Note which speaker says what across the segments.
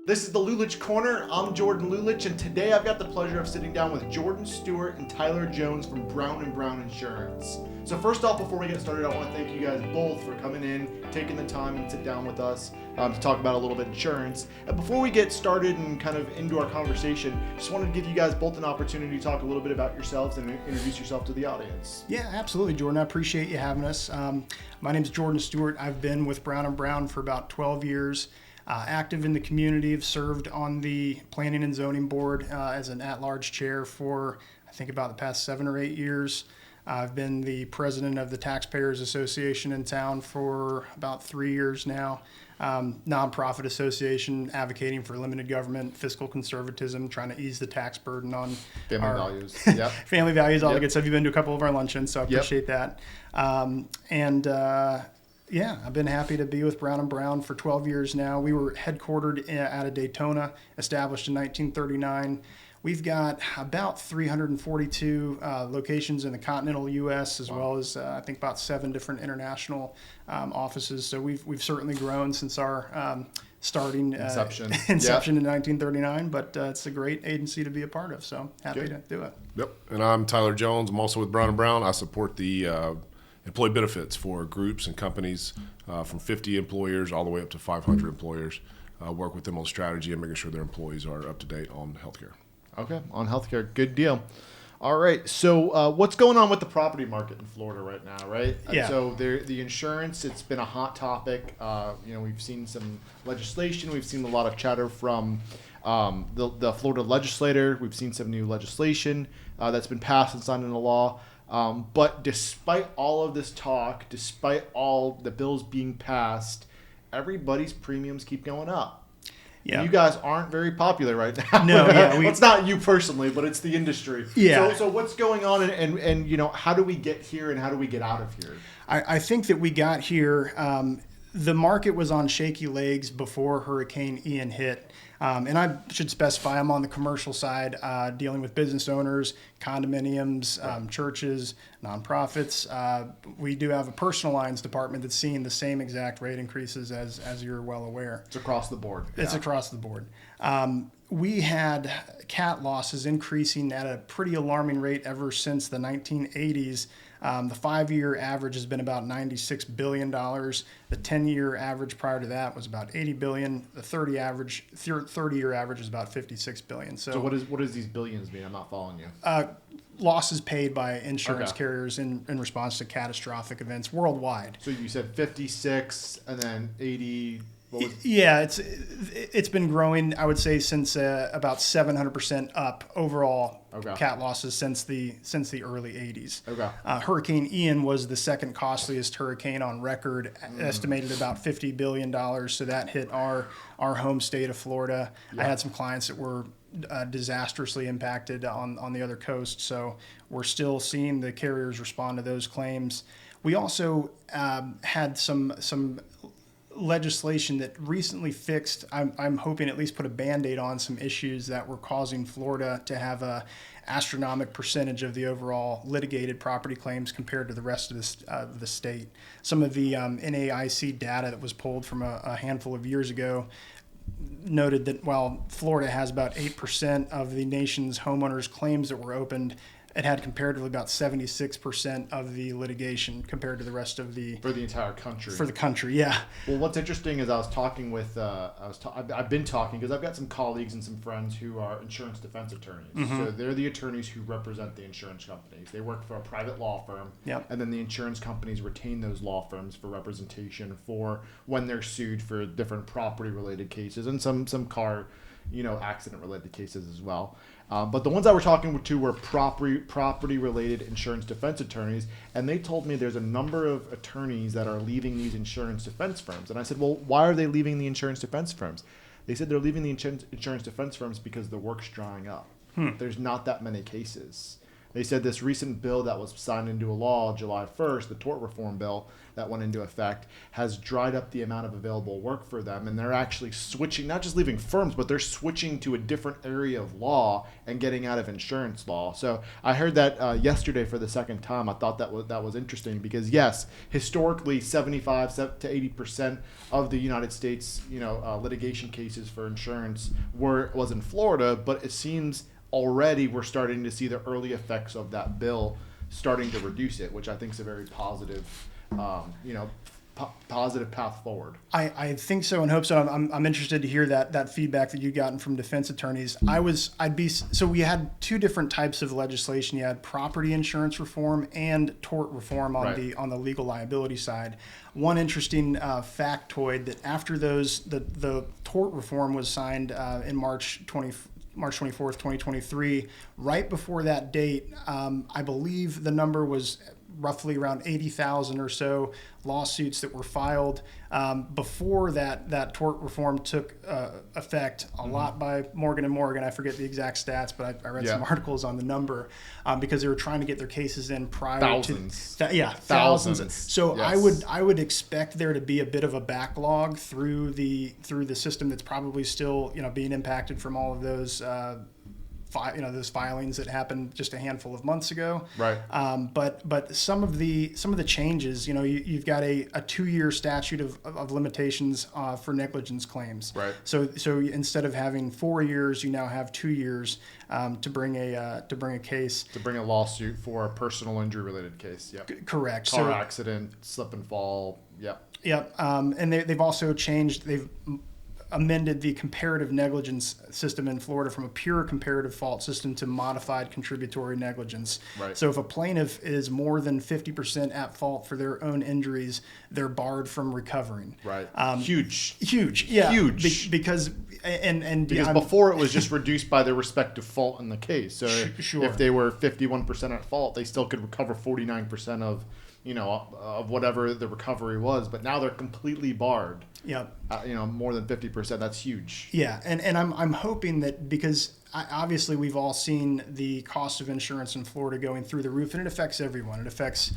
Speaker 1: This is the Lulich Corner. I'm Jordan Lulich, and today I've got the pleasure of sitting down with Jordan Stewart and Tyler Jones from Brown & Brown Insurance. So first off, before we get started, I want to thank you guys both for coming in, taking the time and sit down with us to talk about a little bit of insurance. And before we get started and kind of into our conversation, just wanted to give you guys both an opportunity to talk a little bit about yourselves and introduce yourself to the audience.
Speaker 2: Yeah, absolutely, Jordan. I appreciate you having us. My name is Jordan Stewart. I've been with Brown & Brown for about 12 years. Active in the community. Have served on the Planning and Zoning Board as an at-large chair for, I think, about the past 7 or 8 years. I've been the president of the Taxpayers Association in town for about 3 years now. Nonprofit association advocating for limited government, fiscal conservatism, trying to ease the tax burden on
Speaker 1: Family
Speaker 2: our
Speaker 1: values. Yep.
Speaker 2: family values, all the good stuff. You've been to a couple of our luncheons, so I appreciate that. Yeah, I've been happy to be with Brown & Brown for 12 years now. We were headquartered out of Daytona, established in 1939. We've got about 342 locations in the continental U.S. as well as I think about 7 different international offices. So we've certainly grown since our starting
Speaker 1: Inception
Speaker 2: in 1939. But it's a great agency to be a part of. So happy to do it.
Speaker 3: Yep, and I'm Tyler Jones. I'm also with Brown & Brown. I support the employee benefits for groups and companies from 50 employers all the way up to 500 employers. Work with them on strategy and making sure their employees are up to date on healthcare.
Speaker 1: Okay, on healthcare, good deal. All right, so what's going on with the property market in Florida right now, right?
Speaker 2: Yeah.
Speaker 1: So the insurance, it's been a hot topic. We've seen some legislation. We've seen a lot of chatter from the Florida legislator. We've seen some new legislation that's been passed and signed into law. But despite all of this talk, despite all the bills being passed, everybody's premiums keep going up.
Speaker 2: Yeah.
Speaker 1: You guys aren't very popular right now.
Speaker 2: No, yeah.
Speaker 1: Well, it's not you personally, but it's the industry.
Speaker 2: Yeah.
Speaker 1: So what's going on and how do we get here and how do we get out of here?
Speaker 2: I think that we got here, the market was on shaky legs before Hurricane Ian hit. And I should specify I'm on the commercial side, dealing with business owners, condominiums, churches, nonprofits. We do have a personal lines department that's seeing the same exact rate increases as you're well aware.
Speaker 1: It's across the board.
Speaker 2: It's across the board. We had cat losses increasing at a pretty alarming rate ever since the 1980s. The 5-year average has been about $96 billion. The 10-year average prior to that was about $80 billion. The 30-year average is about $56 billion. So
Speaker 1: what does these billions mean? I'm not following you.
Speaker 2: Losses paid by insurance carriers in response to catastrophic events worldwide.
Speaker 1: So you said 56 and then 80.
Speaker 2: Yeah, it's been growing, I would say, since about 700% up overall cat losses since the early 80s.
Speaker 1: Okay.
Speaker 2: Hurricane Ian was the second costliest hurricane on record, estimated about $50 billion. So that hit our home state of Florida. Yeah. I had some clients that were disastrously impacted on the other coast. So we're still seeing the carriers respond to those claims. We also had some legislation that recently fixed, I'm hoping at least put a Band-Aid on some issues that were causing Florida to have a astronomical percentage of the overall litigated property claims compared to the rest of the state. Some of the NAIC data that was pulled from a handful of years ago noted that while Florida has about 8% of the nation's homeowners claims that were opened, it had comparatively about 76% of the litigation compared to the rest of the...
Speaker 1: For the entire country.
Speaker 2: For the country, yeah.
Speaker 1: Well, what's interesting is I was talking with... I've been talking because I've got some colleagues and some friends who are insurance defense attorneys. Mm-hmm. So they're the attorneys who represent the insurance companies. They work for a private law firm. Yep. And then the insurance companies retain those law firms for representation for when they're sued for different property-related cases and some car, accident-related cases as well. But the ones I were talking to were property-related insurance defense attorneys, and they told me there's a number of attorneys that are leaving these insurance defense firms. And I said, well, why are they leaving the insurance defense firms? They said they're leaving the insurance defense firms because the work's drying up. There's not that many cases. They said this recent bill that was signed into a law July 1st, the tort reform bill that went into effect, has dried up the amount of available work for them. And they're actually switching, not just leaving firms, but they're switching to a different area of law and getting out of insurance law. So I heard that yesterday for the second time. I thought that was interesting because, yes, historically 75 to 80% of the United States, litigation cases for insurance was in Florida, but it seems already we're starting to see the early effects of that bill starting to reduce it, which I think is a very positive, positive path forward.
Speaker 2: I think so and hope so. I'm interested to hear that feedback that you've gotten from defense attorneys. So we had two different types of legislation. You had property insurance reform and tort reform on the legal liability side. One interesting factoid that after the tort reform was signed in March 24th, 2023. Right before that date, I believe the number was roughly around 80,000 or so lawsuits that were filed before that tort reform took effect. A lot by Morgan & Morgan. I forget the exact stats, but I read some articles on the number because they were trying to get their cases in prior
Speaker 1: thousands.
Speaker 2: to thousands. So
Speaker 1: yes.
Speaker 2: I would expect there to be a bit of a backlog through the system that's probably still being impacted from all of those those filings that happened just a handful of months ago.
Speaker 1: Right.
Speaker 2: But some of the changes, you've got a 2-year statute of limitations for negligence claims.
Speaker 1: Right.
Speaker 2: So instead of having 4 years, you now have 2 years to bring a case.
Speaker 1: To bring a lawsuit for a personal injury related case. Yep.
Speaker 2: Correct.
Speaker 1: Car accident, slip and fall. Yep.
Speaker 2: Yep. And they've also changed. They've amended the comparative negligence system in Florida from a pure comparative fault system to modified contributory negligence.
Speaker 1: Right.
Speaker 2: So if a plaintiff is more than 50% at fault for their own injuries, they're barred from recovering.
Speaker 1: Right. Huge.
Speaker 2: Yeah.
Speaker 1: Huge.
Speaker 2: Because
Speaker 1: before it was just reduced by their respective fault in the case. So
Speaker 2: sure.
Speaker 1: if they were 51% at fault, they still could recover 49% of whatever the recovery was, but now they're completely barred.
Speaker 2: Yep.
Speaker 1: More than 50%. That's huge.
Speaker 2: Yeah, and I'm hoping that because obviously we've all seen the cost of insurance in Florida going through the roof, and it affects everyone. It affects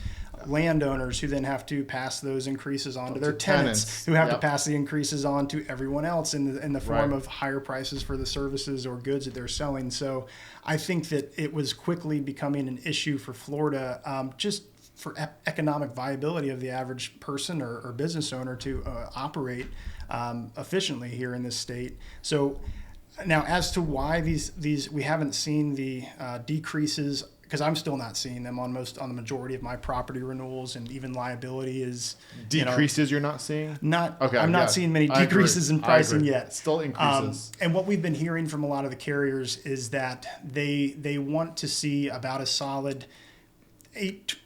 Speaker 2: landowners who then have to pass those increases on to their tenants who have to pass the increases on to everyone else in the form of higher prices for the services or goods that they're selling. So I think that it was quickly becoming an issue for Florida, just for economic viability of the average person or business owner to operate efficiently here in this state. So now as to why these we haven't seen the decreases, because I'm still not seeing them on the majority of my property renewals, and even liability is
Speaker 1: decreases. You're not seeing?
Speaker 2: Not okay. I'm not seeing many decreases in pricing yet.
Speaker 1: Still increases.
Speaker 2: And what we've been hearing from a lot of the carriers is that they want to see about a solid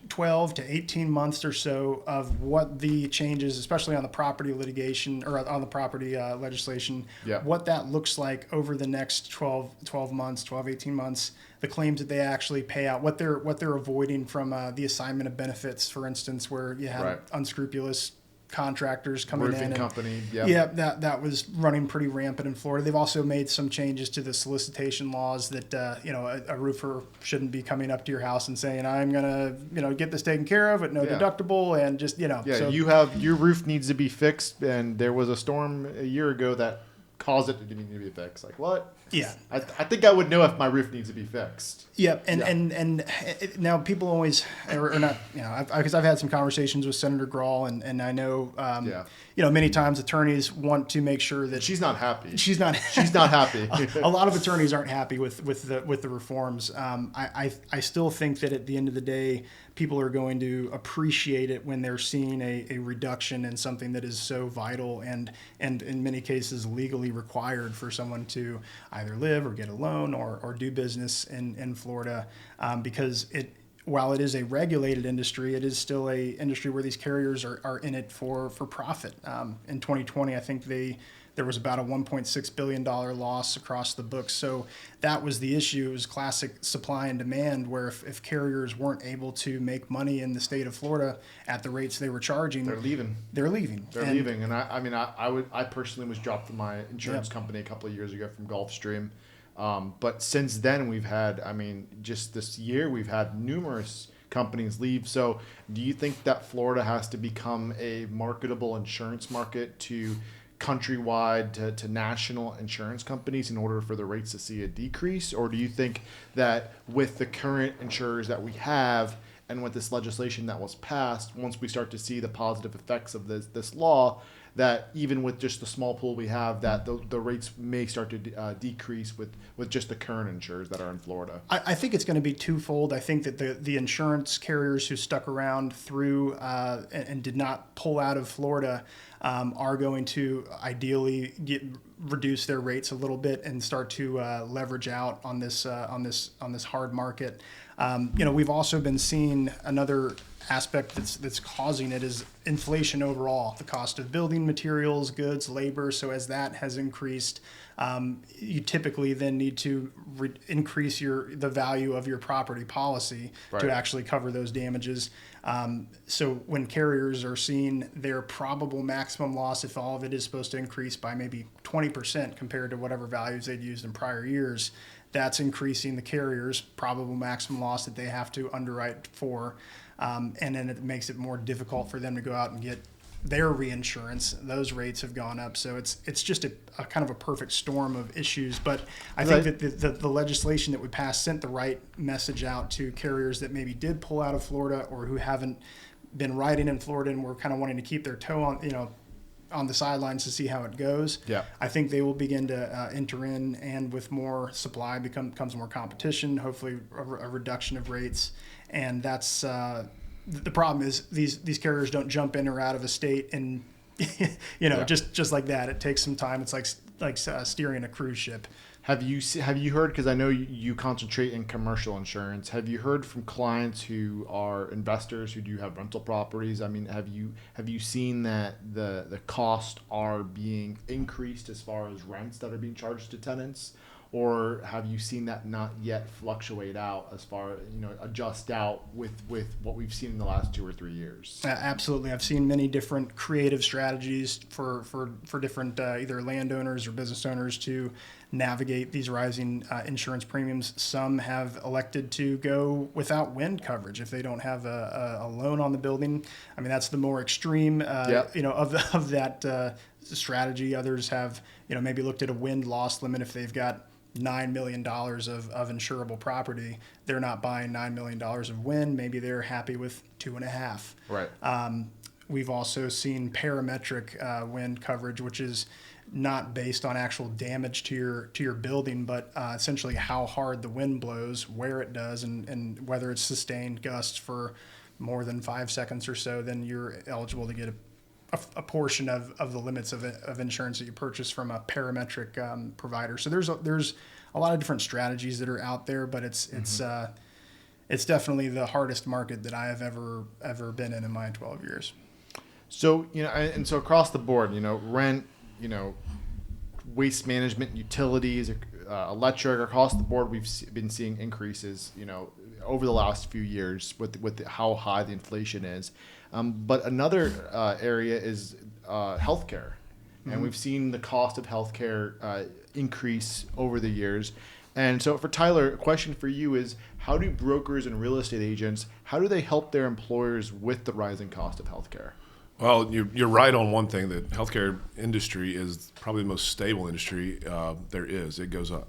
Speaker 2: 12 to 18 months or so of what the changes, especially on the property litigation or on the property legislation, what that looks like over the next 12 months, 18 months, the claims that they actually pay out, what they're avoiding from the assignment of benefits, for instance, where you have unscrupulous contractors coming
Speaker 1: roofing
Speaker 2: in. Roofing
Speaker 1: company.
Speaker 2: That was running pretty rampant in Florida. They've also made some changes to the solicitation laws that a roofer shouldn't be coming up to your house and saying, "I'm gonna get this taken care of at no deductible," and just So,
Speaker 1: your roof needs to be fixed, and there was a storm a year ago that caused it to need to be fixed. Like what?
Speaker 2: Yeah,
Speaker 1: I think I would know if my roof needs to be fixed.
Speaker 2: Yep, and now people always, or not, because I've had some conversations with Senator Grahl, and I know, many times attorneys want to make sure that
Speaker 1: she's not happy.
Speaker 2: She's not
Speaker 1: happy.
Speaker 2: A lot of attorneys aren't happy with the reforms. I still think that at the end of the day, people are going to appreciate it when they're seeing a reduction in something that is so vital and in many cases legally required for someone to either live or get a loan or do business in Florida, because while it is a regulated industry, it is still a industry where these carriers are in it for profit. In 2020, I think there was about a $1.6 billion loss across the books. So that was the issue. It was classic supply and demand, where if carriers weren't able to make money in the state of Florida at the rates they were charging,
Speaker 1: they're leaving.
Speaker 2: They're leaving.
Speaker 1: And I personally was dropped from my insurance company a couple of years ago from Gulfstream. But since then, we've had, I mean, just this year, we've had numerous companies leave. So do you think that Florida has to become a marketable insurance market to countrywide to national insurance companies in order for the rates to see a decrease? Or do you think that with the current insurers that we have and with this legislation that was passed, once we start to see the positive effects of this law, that even with just the small pool we have, that the rates may start to decrease with just the current insurers that are in Florida?
Speaker 2: I think it's going to be twofold. I think that the insurance carriers who stuck around through and did not pull out of Florida are going to ideally reduce their rates a little bit and start to leverage out on this hard market. We've also been seeing another aspect that's causing it is inflation overall, the cost of building materials, goods, labor. So as that has increased, you typically then need to increase the value of your property policy to actually cover those damages. So when carriers are seeing their probable maximum loss, if all of it is supposed to increase by maybe 20% compared to whatever values they'd used in prior years, that's increasing the carrier's probable maximum loss that they have to underwrite for. And then it makes it more difficult for them to go out and get their reinsurance. Those rates have gone up. So it's just a kind of a perfect storm of issues. But I think that the legislation that we passed sent the right message out to carriers that maybe did pull out of Florida or who haven't been riding in Florida and were kind of wanting to keep their toe on the sidelines to see how it goes.
Speaker 1: Yeah.
Speaker 2: I think they will begin to enter in, and with more supply comes more competition, hopefully a reduction of rates. And that's the problem is these carriers don't jump in or out of a state and just like that. It takes some time. It's like steering a cruise ship.
Speaker 1: Have you heard, because I know you concentrate in commercial insurance, have you heard from clients who are investors who do have rental properties? I mean, have you seen that the costs are being increased as far as rents that are being charged to tenants? Or have you seen that not yet fluctuate out as far, adjust out with what we've seen in the last 2 or 3 years?
Speaker 2: Absolutely. I've seen many different creative strategies for different either landowners or business owners to navigate these rising insurance premiums. Some have elected to go without wind coverage if they don't have a loan on the building. I mean, that's the more extreme, of that strategy. Others have, maybe looked at a wind loss limit if they've got $9 million of insurable property. They're not buying $9 million of wind. Maybe they're happy with 2.5.
Speaker 1: Right.
Speaker 2: We've also seen parametric wind coverage, which is not based on actual damage to your building, but essentially how hard the wind blows, where it does, and whether it's sustained gusts for more than 5 seconds or so. Then you're eligible to get a portion of the limits of insurance that you purchase from a parametric provider. So there's a lot of different strategies that are out there, but it's definitely the hardest market that I have ever been in my 12 years.
Speaker 1: So and so across the board, rent, waste management, utilities, electric, across the board, we've been seeing increases, over the last few years with how high the inflation is. But another area is healthcare, and we've seen the cost of healthcare increase over the years. And so, for Tyler, a question for you is: how do brokers and real estate agents help their employers with the rising cost of healthcare?
Speaker 3: Well, you're right on one thing, that healthcare industry is probably the most stable industry there is. It goes up.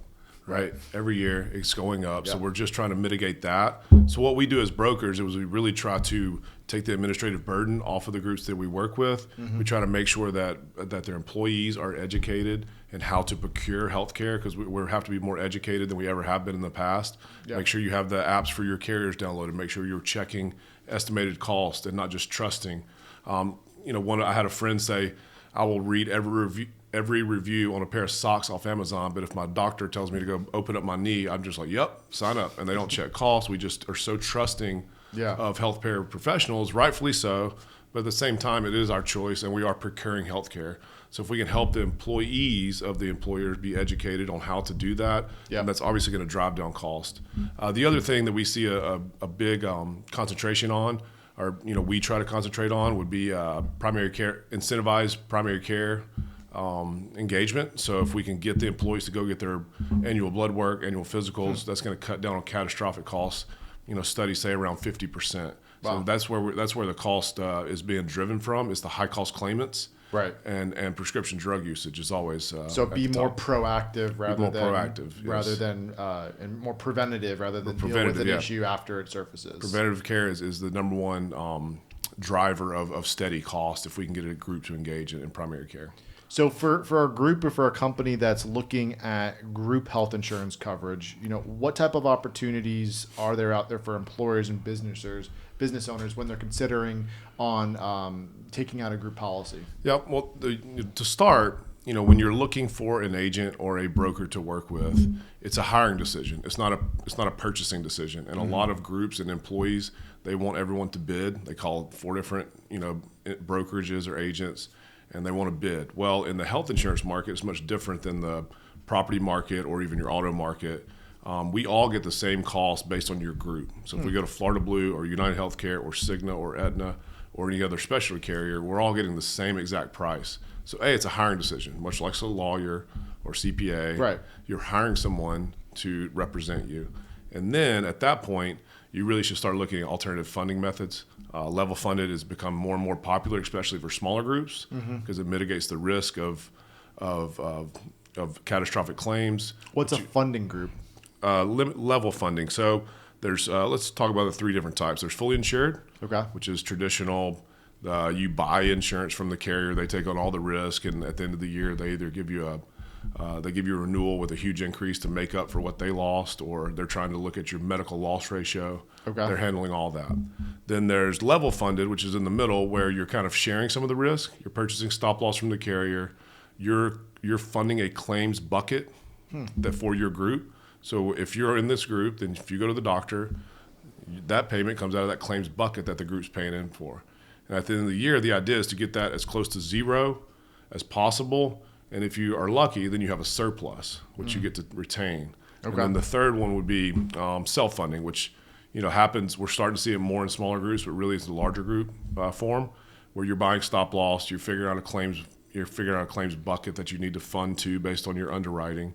Speaker 3: Right. Every year it's going up.
Speaker 1: Yeah.
Speaker 3: So we're just trying to mitigate that. So what we do as brokers is we really try to take the administrative burden off of the groups that we work with. Mm-hmm. We try to make sure that their employees are educated in how to procure healthcare, because we have to be more educated than we ever have been in the past. Yeah. Make sure you have the apps for your carriers downloaded. Make sure you're checking estimated cost and not just trusting. I had a friend say, I will read every review on a pair of socks off Amazon, but if my doctor tells me to go open up my knee, I'm just like, yep, sign up. And they don't check costs. We just are so trusting of healthcare professionals, rightfully so, but at the same time, it is our choice, and we are procuring healthcare. So if we can help the employees of the employers be educated on how to do that, and that's obviously going to drive down cost. The other thing that we see a big concentration on, or we try to concentrate on, would be primary care, incentivized primary care engagement. So if we can get the employees to go get their annual blood work, annual physicals, that's going to cut down on catastrophic costs. Studies say around 50%.
Speaker 1: Wow.
Speaker 3: So that's where the cost is being driven from. Is the high cost claimants.
Speaker 1: Right.
Speaker 3: And prescription drug usage is always
Speaker 1: so be more proactive rather than and more preventative rather than deal with an issue after it surfaces.
Speaker 3: Preventative care is the number one driver of steady cost if we can get a group to engage in primary care.
Speaker 1: So for a group or for a company that's looking at group health insurance coverage, what type of opportunities are there out there for employers and business owners when they're considering on taking out a group policy?
Speaker 3: Yeah, well, to start, when you're looking for an agent or a broker to work with, it's a hiring decision. It's not a purchasing decision. And a lot of groups and employees, they want everyone to bid. They call 4 different brokerages or agents, and they want to bid. Well, in the health insurance market, it's much different than the property market or even your auto market. We all get the same cost based on your group. So if we go to Florida Blue or United Healthcare or Cigna or Aetna or any other specialty carrier, we're all getting the same exact price. So it's a hiring decision, much like a lawyer or CPA.
Speaker 1: Right.
Speaker 3: You're hiring someone to represent you. And then at that point, you really should start looking at alternative funding methods. Level funded has become more and more popular, especially for smaller groups, because it mitigates the risk of catastrophic claims.
Speaker 1: What's a funding group?
Speaker 3: Level funding. So there's let's talk about the 3 different types. There's fully insured,
Speaker 1: okay,
Speaker 3: which is traditional. You buy insurance from the carrier. They take on all the risk, and at the end of the year, they either give you a renewal with a huge increase to make up for what they lost, or they're trying to look at your medical loss ratio.
Speaker 1: Okay.
Speaker 3: They're handling all that. Then there's level funded, which is in the middle, where you're kind of sharing some of the risk. You're purchasing stop loss from the carrier. You're funding a claims bucket that for your group. So if you're in this group, then if you go to the doctor, that payment comes out of that claims bucket that the group's paying in for. And at the end of the year, the idea is to get that as close to zero as possible. And if you are lucky, then you have a surplus, which you get to retain.
Speaker 1: Okay.
Speaker 3: And then the third one would be self-funding, which happens. We're starting to see it more in smaller groups, but really it's the larger group form, where you're buying stop loss, you're figuring out a claims bucket that you need to fund to based on your underwriting,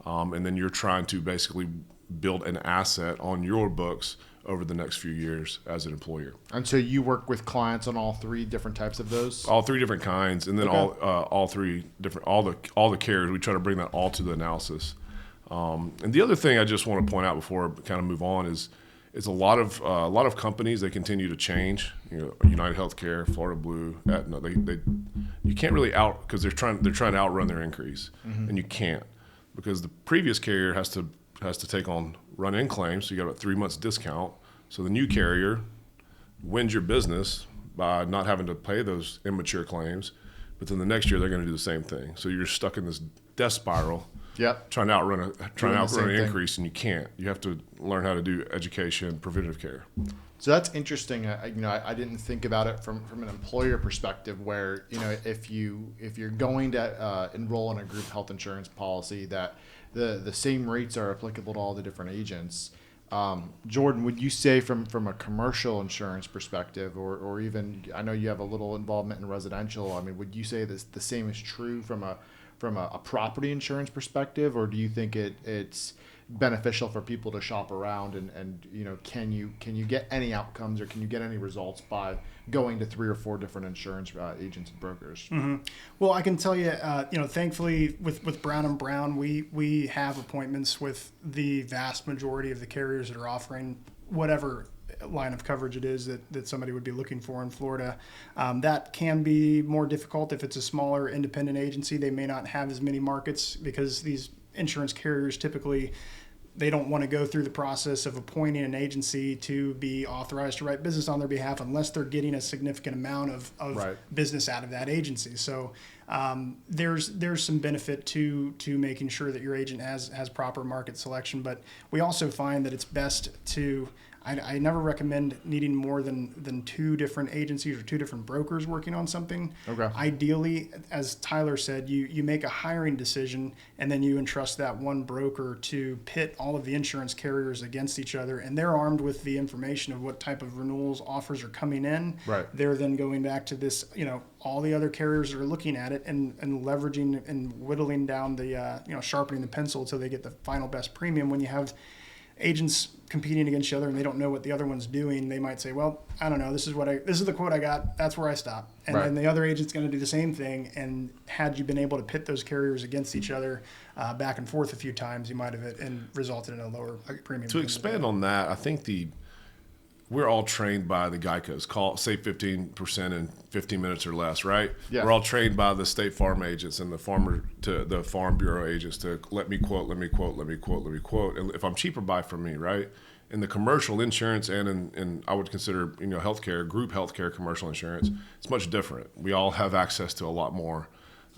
Speaker 3: and then you're trying to basically build an asset on your books over the next few years as an employer.
Speaker 1: And so you work with clients on all 3 different types of those?
Speaker 3: All 3 different kinds, and then all the carriers. We try to bring that all to the analysis. And the other thing I just want to point out before I kind of move on is a lot of companies, they continue to change. United Healthcare, Florida Blue, Aetna, you can't really because they're trying to outrun their increase, and you can't, because the previous carrier has to take on run-in claims, so you got a 3 months discount. So the new carrier wins your business by not having to pay those immature claims, but then the next year they're going to do the same thing. So you're stuck in this death spiral.
Speaker 1: Yep.
Speaker 3: Trying to outrun an increase, and you can't. You have to learn how to do education, preventative care.
Speaker 1: So that's interesting. I didn't think about it from an employer perspective, where if you're going to enroll in a group health insurance policy, that the same rates are applicable to all the different agents. Jordan, would you say from a commercial insurance perspective, or even, I know you have a little involvement in residential, would you say this the same is true from a property insurance perspective, or do you think it's beneficial for people to shop around and can you get any outcomes, or can you get any results by going to 3 or 4 different insurance agents and brokers?
Speaker 2: Mm-hmm. Well, I can tell you, thankfully with Brown & Brown, we have appointments with the vast majority of the carriers that are offering whatever line of coverage it is that somebody would be looking for in Florida. That can be more difficult if it's a smaller independent agency. They may not have as many markets, because these insurance carriers typically, they don't want to go through the process of appointing an agency to be authorized to write business on their behalf unless they're getting a significant amount of
Speaker 1: Right.
Speaker 2: business out of that agency. So there's some benefit to making sure that your agent has proper market selection. But we also find that it's best to I never recommend needing more than 2 different agencies or 2 different brokers working on something.
Speaker 1: Okay.
Speaker 2: Ideally, as Tyler said, you make a hiring decision and then you entrust that one broker to pit all of the insurance carriers against each other, and they're armed with the information of what type of renewals offers are coming in.
Speaker 1: Right.
Speaker 2: They're then going back to this, all the other carriers are looking at it and leveraging and whittling down the, sharpening the pencil until they get the final best premium. When you have agents competing against each other and they don't know what the other one's doing, they might say, well, I don't know, this is the quote I got, that's where I stop. And
Speaker 1: Right.
Speaker 2: then the other agent's going to do the same thing. And had you been able to pit those carriers against each other back and forth a few times, you might have and resulted in a lower premium.
Speaker 3: To expand on that, I think we're all trained by the Geicos. Save 15% in 15 minutes or less, right?
Speaker 1: Yeah.
Speaker 3: We're all trained by the State Farm agents and the Farm Bureau agents to let me quote. And if I'm cheaper, buy from me, right? In the commercial insurance and in I would consider healthcare, group healthcare, commercial insurance, it's much different. We all have access to a lot more.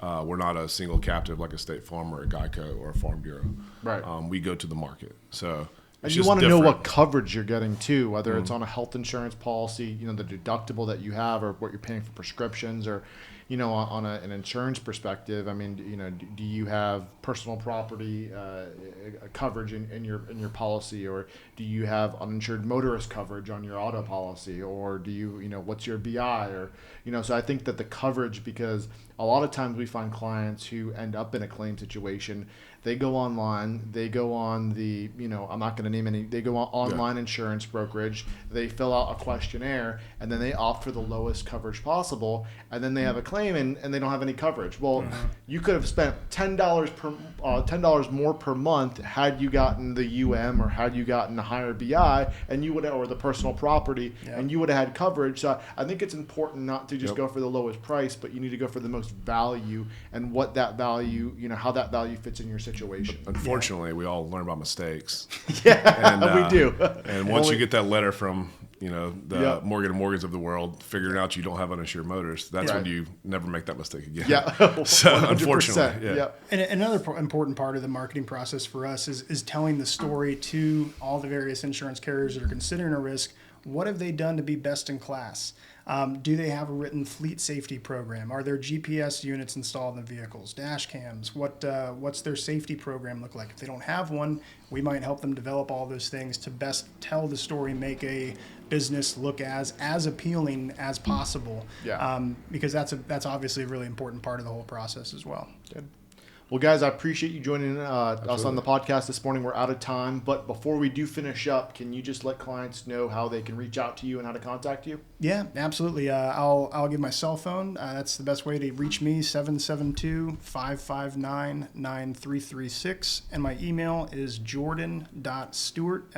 Speaker 3: We're not a single captive like a State Farm or a Geico or a Farm Bureau.
Speaker 1: Right.
Speaker 3: We go to the market. So.
Speaker 1: And you want to know what coverage you're getting too, whether it's on a health insurance policy, the deductible that you have, or what you're paying for prescriptions, or, on an insurance perspective. I mean, do you have personal property coverage in your policy, or do you have uninsured motorist coverage on your auto policy, or do you, what's your BI, or, so I think that the coverage, because a lot of times we find clients who end up in a claim situation. They go online, they go on the, I'm not going to name any, they go on online insurance brokerage, they fill out a questionnaire, and then they opt for the lowest coverage possible, and then they have a claim and they don't have any coverage. Well, you could have spent $10 more per month had you gotten the UM or had you gotten a higher BI, and you would or the personal property, and you would have had coverage. So I think it's important not to just go for the lowest price, but you need to go for the most value and what that value, how that value fits in your situation.
Speaker 3: Unfortunately, we all learn by mistakes.
Speaker 1: And, we do.
Speaker 3: And once you get that letter from the Morgan & Morgans of the world figuring out you don't have uninsured motors, that's when you never make that mistake again.
Speaker 1: Yeah,
Speaker 3: so unfortunately,
Speaker 2: And another important part of the marketing process for us is telling the story to all the various insurance carriers that are considering a risk. What have they done to be best in class? Do they have a written fleet safety program? Are there GPS units installed in the vehicles? Dash cams? What's their safety program look like? If they don't have one, we might help them develop all those things to best tell the story, make a business look as appealing as possible. Because that's obviously a really important part of the whole process as well.
Speaker 1: Good. Well, guys, I appreciate you joining us on the podcast this morning. We're out of time, but before we do finish up, can you just let clients know how they can reach out to you and how to contact you?
Speaker 2: Yeah, absolutely. I'll give my cell phone. That's the best way to reach me, 772-559-9336. And my email is jordan.stewart, Stewart,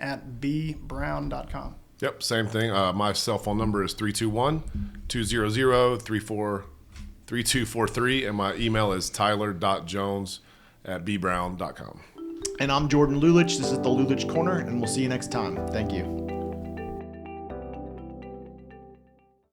Speaker 2: @bbrown.com.
Speaker 3: Yep, same thing. My cell phone number is 321-200-3243, and my email is tyler.jones@bbrown.com.
Speaker 1: And I'm Jordan Lulich. This is the Lulich Corner, and we'll see you next time. Thank you.